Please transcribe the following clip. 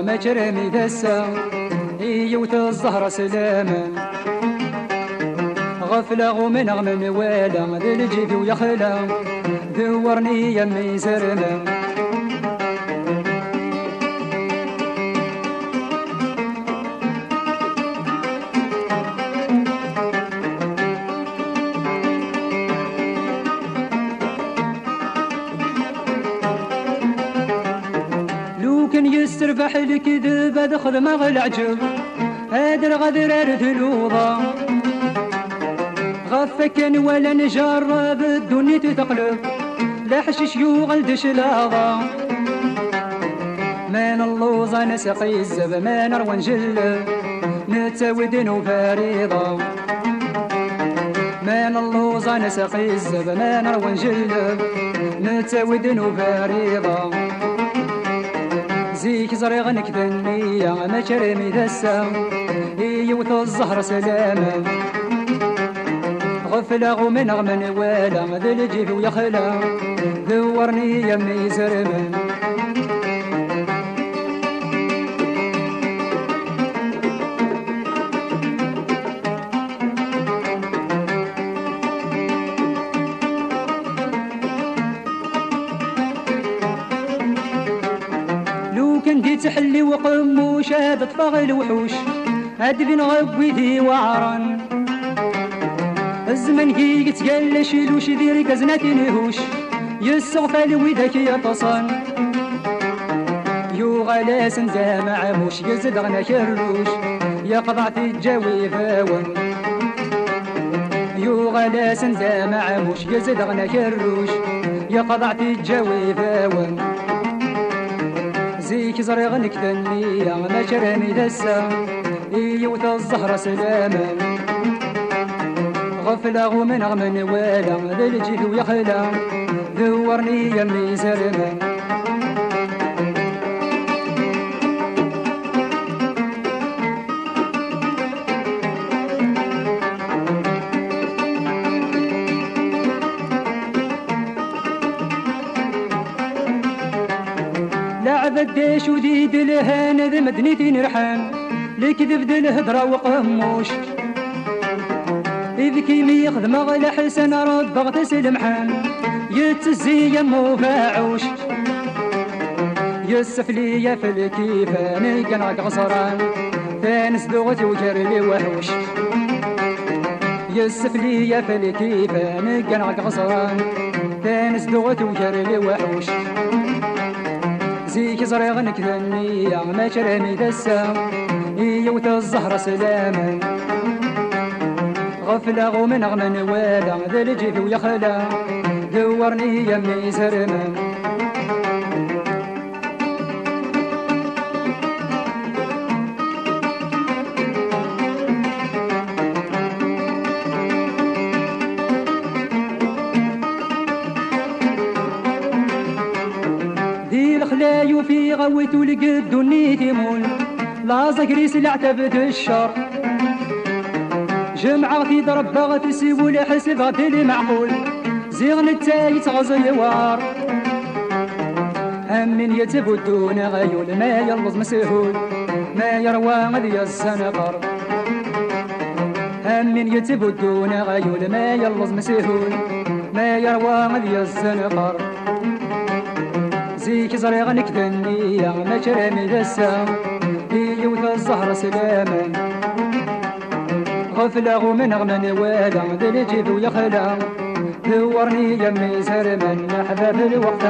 ما كرمي دسا يوت الزهرة سلاما غفلة ومن غمن والا ذي الجيب ويخلا دورني يمي سرما كان يستربح الكذب ادخل مغ العجب هاد الغدر ارثلوضا غفكن ولا نجرب الدنيا تتقلب لا حشيش يوغل دشلاضا من اللوزة نسقي الزب ما نروى نجلب نتسود وفريضا من اللوزة نسقي الزب ما نروى نجلب نتسود وفريضا زيك زريغ نكذنية ما كرمي دسا يوت الزهر سلاما غفلة ومن غمن والا ذي الجيب ويخلا دورني يمي زرما كنتي تحلي وقموش هذا طفاغ الوحوش هاد بين غويدي وعران الزمن كي يتقال شيلوش ديري كزناتي نهوش يسغفى لويدك يطصان يو غلاس انت معموش يزد غنا كروش يقضعتي الجوي فاون يو غلاس انت معموش يزد غنا كروش يقضعتي الجوي فاون زيك زريغ نكذنية ما كرمي دسا يوت الزهرة سلاما غفلة ومن غمن والا ذي الجيب ويخلا دورني يمي زرما بديش وديد الهان ذي مدنيتي نرحان لكذب ذي الهدرة وقموش إذ كيمي يخدم غلا حسن رد بغتس المحان يتزي يمو فاعوش يسفلي في الكيفان قنعك غصران فانس ذوغتي وكرلي وحوش يسفلي في الكيفان قنعك غصران فانس ذوغتي وكرلي وحوش زيك زريغ نكذنية ما كرمي دسا يوت الزهرة سلاما غفلة ومن غمن والا ذي الجيب ويخلا دورني يمي زرما الخلايو في غويت ولقد دنيتي مول لا زكري سلعتبت الشر جمعة ضرب بغت سيول حسب غد المعقول زيغن التايت غزي وار هم من يتبدون غيول ما يلظ مسهول ما يروى غذي السنقر هم من يتبدون غيول ما يلظ مسهول ما يروى غذي السنقر زيك زريغ نكذنية ما كرمي دسا يوت الزهرة سلاما غفلة ومن غمن والا ذي الجيب ويخلا دورني يمي زرما أحباب الوقت